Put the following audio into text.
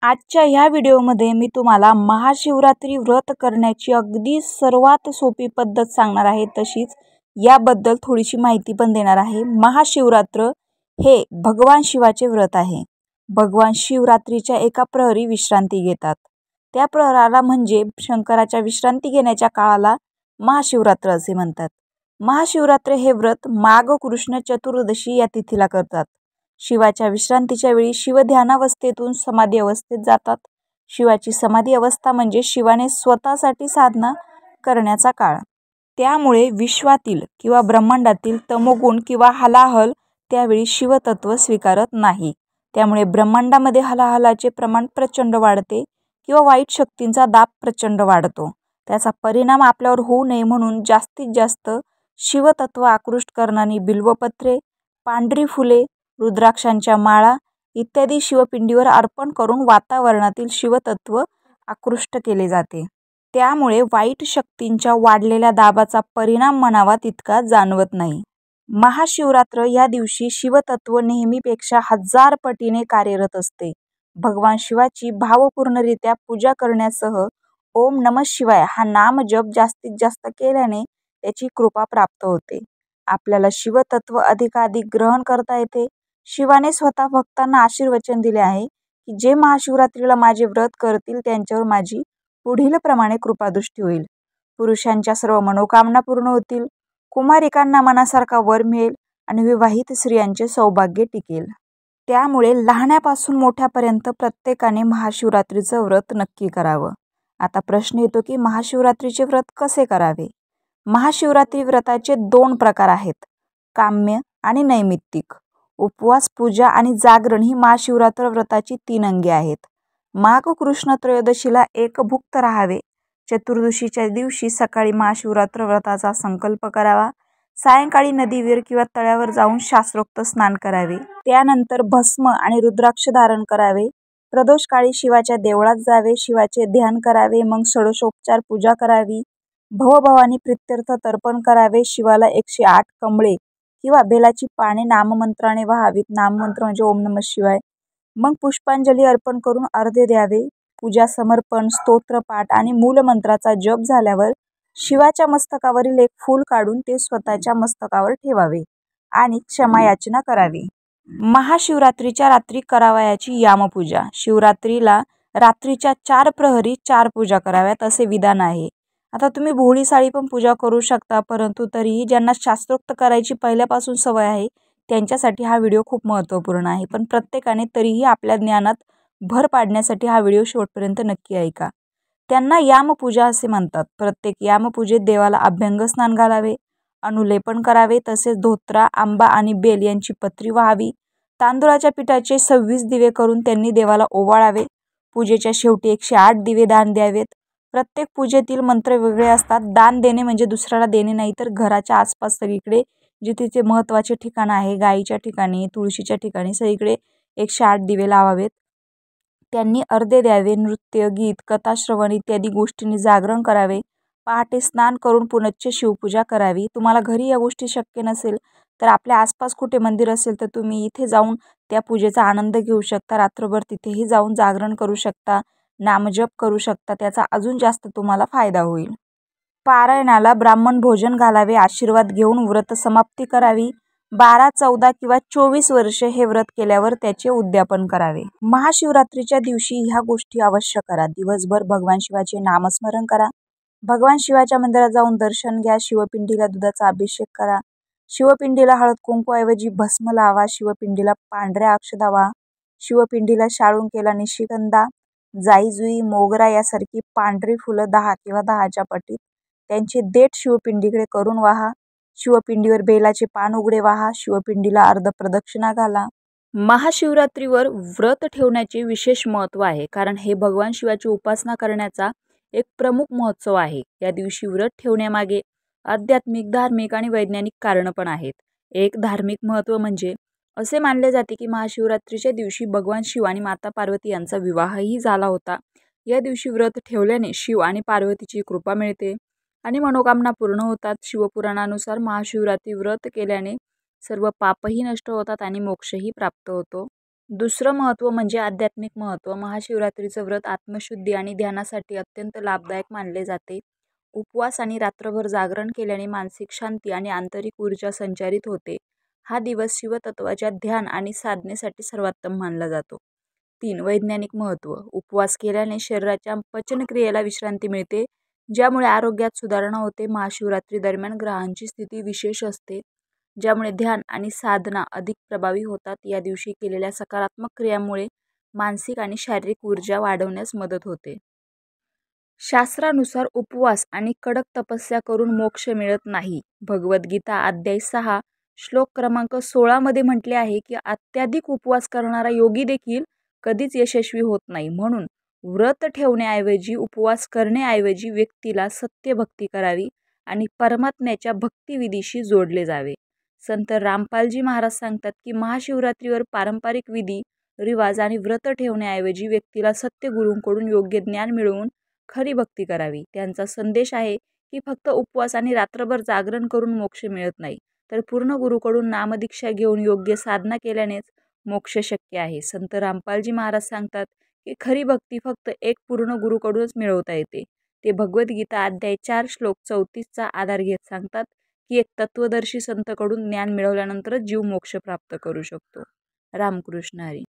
आजच्या ह्या व्हिडिओमध्ये मी तुम्हाला महाशिवरात्री व्रत करण्याची अगदी सर्वात सोपी पद्धत सांगणार आहे। तशीच याबद्दल थोडीशी माहिती पण देणार आहे। महाशिवरात्र हे भगवान शिवाचे व्रत आहे। भगवान शिवरात्रीच्या एका प्रहरी विश्रांती घेतात। त्या प्रहराला म्हणजे शंकराच्या विश्रांती घेण्याच्या काळाला महाशिवरात्र असे म्हणतात। महाशिवरात्र हे व्रत माघ कृष्ण चतुर्दशी या तिथीला करतात। शिवाच्या विश्रांतीच्या वेळी शिव ध्यानावस्थेतून समाधी अवस्थेत जातात। शिवाची समाधी अवस्था म्हणजे शिवाने स्वतःसाठी साधना करण्याचा काळ। त्यामुळे विश्वातील किंवा ब्रह्मांडातील तमोगुण किंवा हलाहल त्यावेळी शिवतत्व स्वीकारत नाही। त्यामुळे ब्रह्मांडामध्ये हलाहलाचे प्रमाण प्रचंड वाढते किंवा वाईट शक्तींचा दाब प्रचंड वाढतो। त्याचा परिणाम आपल्यावर होऊ नये म्हणून जास्तीत जास्त शिवतत्व आकृष्ट करणारी बिल्वपत्रे, पांढरी फुले, रुद्राक्षांच्या माळा इत्यादी शिवपिंडीवर अर्पण करून वातावरणातील शिवतत्व आकृष्ट केले जाते। त्यामुळे वाईट शक्तींच्या वाढलेल्या दाबाचा परिणाम म्हणावा तितका जाणवत नाही। महाशिवरात्र या दिवशी शिवतत्व नेहमीपेक्षा 1000 पटीने कार्यरत असते। भगवान शिवाची भावपूर्णरित्या पूजा करण्यासह ओम नमः शिवाय हा नाम जप जास्तीत जास्त केल्याने त्याची कृपा प्राप्त होते। आपल्याला शिवतत्व अधिकाधिक ग्रहण करता येते। शिवाने स्वतः भक्तांना आशीर्वचन दिले आहे की जे महाशिवरात्रीला माझे व्रत करतील त्यांच्यावर माझी पुढील प्रमाणे कृपादृष्टी होईल। पुरुषांच्या सर्व मनोकामना पूर्ण होतील, कुमारिकांना मनासारखा वर मिळेल आणि विवाहित स्त्रियांचे सौभाग्य टिकेल। त्यामुळे लहानापासून मोठ्यापर्यंत प्रत्येकाने महाशिवरात्रीचं व्रत नक्की करावं। आता प्रश्न येतो की महाशिवरात्रीचे व्रत कसे करावे? महाशिवरात्री व्रताचे 2 प्रकार आहेत, काम्य आणि नैमित्तिक। उपवास, पूजा आणि जागरण ही महाशिवरात्र व्रताची 3 अंगे आहेत। माघ कृष्ण त्रयोदशीला एकभुक्त राहावे। चतुर्दशीच्या दिवशी सकाळी महाशिवरात्र व्रताचा संकल्प करावा। सायंकाळी नदीवर किंवा तळ्यावर जाऊन शास्त्रोक्त स्नान करावे। त्यानंतर भस्म आणि रुद्राक्ष धारण करावे। प्रदोषकाळी शिवाच्या देवळात जावे, शिवाचे ध्यान करावे, मग षोडशोपचार पूजा करावी। भवभवानी प्रीत्यर्थ तर्पण करावे। शिवाला 108 कमळे किंवा बेलाची पाने नाममंत्राने वाहावीत। नाममंत्र म्हणजे ओम नमः शिवाय। मग पुष्पांजली अर्पण करून अर्घ्य द्यावे। पूजा समर्पण, स्तोत्रपाठ आणि मूलमंत्राचा जप झाल्यावर शिवाच्या मस्तकावरील एक फूल काढून ते स्वतःच्या मस्तकावर ठेवावे आणि क्षमायाचना करावी। महाशिवरात्रीच्या रात्री करावयाची यामपूजा। शिवरात्रीला रात्रीच्या 4 प्रहरी 4 पूजा कराव्यात असे विधान आहे। आता तुम्ही भोळी साळी पण पूजा करू शकता, परंतु तरीही ज्यांना शास्त्रोक्त करायची पहिल्यापासून सवय आहे त्यांच्यासाठी हा व्हिडिओ खूप महत्त्वपूर्ण आहे। पण प्रत्येकाने तरीही आपल्या ज्ञानात भर पाडण्यासाठी हा व्हिडिओ शेवटपर्यंत नक्की ऐका। त्यांना यामपूजा असे म्हणतात। प्रत्येक यामपूजेत देवाला अभ्यंग स्नान घालावे, अनुलेपन करावे, तसेच धोत्रा, आंबा आणि बेल यांची पत्री वाहावी। तांदुळाच्या पिठाचे 26 दिवे करून त्यांनी देवाला ओवाळावे। पूजेच्या शेवटी 108 दिवे दान द्यावेत। प्रत्येक पूजेतील मंत्र वेगळे असतात। दान देणे म्हणजे दुसऱ्याला देणे नाही, तर घराच्या आसपास सगळीकडे जिथे महत्त्वाचे ठिकाण आहे, गायीच्या ठिकाणी, तुळशीच्या ठिकाणी सगळीकडे 108 दिवे लावावेत। त्यांनी अर्घ्य द्यावे। नृत्य, गीत, कथाश्रवण इत्यादी गोष्टींनी जागरण करावे। पहाटे स्नान करून पुनश्च शिवपूजा करावी। तुम्हाला घरी या गोष्टी शक्य नसेल तर आपल्या आसपास कुठे मंदिर असेल तर तुम्ही इथे जाऊन त्या पूजेचा आनंद घेऊ शकता। रात्रभर तिथेही जाऊन जागरण करू शकता, नामजप करू शकता, त्याचा अजून जास्त तुम्हाला फायदा होईल। पारायणाला ब्राह्मण भोजन घालावे, आशीर्वाद घेऊन व्रत समाप्ती करावी। 12, 14 किंवा 24 वर्षे हे व्रत केल्यावर त्याचे उद्यापन करावे। महाशिवरात्रीच्या दिवशी ह्या गोष्टी अवश्य करा। दिवसभर भगवान शिवाचे नामस्मरण करा। भगवान शिवाच्या मंदिरात जाऊन दर्शन घ्या। शिवपिंडीला दुधाचा अभिषेक करा। शिवपिंडीला हळद कुंकूऐवजी भस्म लावा। शिवपिंडीला पांढऱ्या अक्षता वाहा। शिवपिंडीला शाळुंकेला, निशिगंधा, जाईजुई, मोगरा यासारखी पांढरी फुलं 10 किंवा 10च्या पटीत त्यांचे देठ शिवपिंडीकडे करून वाहा। शिवपिंडीवर बेलाचे पान उघडे वाहा। शिवपिंडीला अर्ध प्रदक्षिणा घाला। महाशिवरात्रीवर व्रत ठेवण्याचे विशेष महत्त्व आहे, कारण हे भगवान शिवाची उपासना करण्याचा एक प्रमुख महोत्सव आहे। या दिवशी व्रत ठेवण्यामागे आध्यात्मिक, धार्मिक आणि वैज्ञानिक कारणं पण आहेत। एक धार्मिक महत्त्व म्हणजे असे मानले जाते की महाशिवरात्रीच्या दिवशी भगवान शिव आणि माता पार्वती यांचा विवाहही झाला होता। या दिवशी व्रत ठेवल्याने शिव आणि पार्वतीची कृपा मिळते आणि मनोकामना पूर्ण होतात। शिवपुराणानुसार महाशिवरात्री व्रत केल्याने सर्व पापही नष्ट होतात आणि मोक्षही प्राप्त होतो। दुसरं महत्त्व म्हणजे आध्यात्मिक महत्त्व. महाशिवरात्रीचं व्रत आत्मशुद्धी आणि ध्यानासाठी अत्यंत लाभदायक मानले जाते. उपवास आणि रात्रभर जागरण केल्याने मानसिक शांती आणि आंतरिक ऊर्जा संचारित होते. हा दिवस शिवतत्त्वाच्या ध्यान आणि साधनेसाठी सर्वोत्तम मानला जातो. 3. वैज्ञानिक महत्त्व. उपवास केल्याने शरीराच्या पचनक्रियेला विश्रांती मिळते, ज्यामुळे आरोग्यात सुधारणा होते. महाशिवरात्री दरम्यान ग्रहांची स्थिती विशेष असते, ज्यामुळे ध्यान आणि साधना अधिक प्रभावी होतात. या दिवशी केलेल्या सकारात्मक क्रियांमुळे मानसिक आणि शारीरिक ऊर्जा वाढवण्यास मदत होते. शास्त्रानुसार उपवास आणि कडक तपस्या करून मोक्ष मिळत नाही. भगवद्गीता अध्याय 6 श्लोक क्रमांक 16 मध्ये म्हटले आहे की अत्याधिक उपवास करणारा योगी देखील कधीच यशस्वी होत नाही. म्हणून व्रत ठेवण्याऐवजी उपवास करण्याऐवजी व्यक्तीला सत्यभक्ती करावी आणि परमात्म्याच्या भक्तिविधीशी जोडले जावे. संत रामपालजी महाराज सांगतात की महाशिवरात्रीवर पारंपरिक विधी रिवाज आणि व्रत ठेवण्याऐवजी व्यक्तीला सत्यगुरूंकडून योग्य ज्ञान मिळवून खरी भक्ती करावी. त्यांचा संदेश आहे की फक्त उपवास आणि रात्रभर जागरण करून मोक्ष मिळत नाही, तर पूर्ण गुरुकडून नामदीक्षा घेऊन योग्य साधना केल्यानेच मोक्ष शक्य आहे. संत रामपालजी महाराज सांगतात की खरी भक्ती फक्त एक पूर्ण गुरुकडूनच मिळवता येते. ते भगवद्गीता अध्याय 4 श्लोक 34चा आधार घेत सांगतात की एक तत्वदर्शी संतकडून ज्ञान मिळवल्यानंतरच जीव मोक्ष प्राप्त करू शकतो. रामकृष्ण हरी.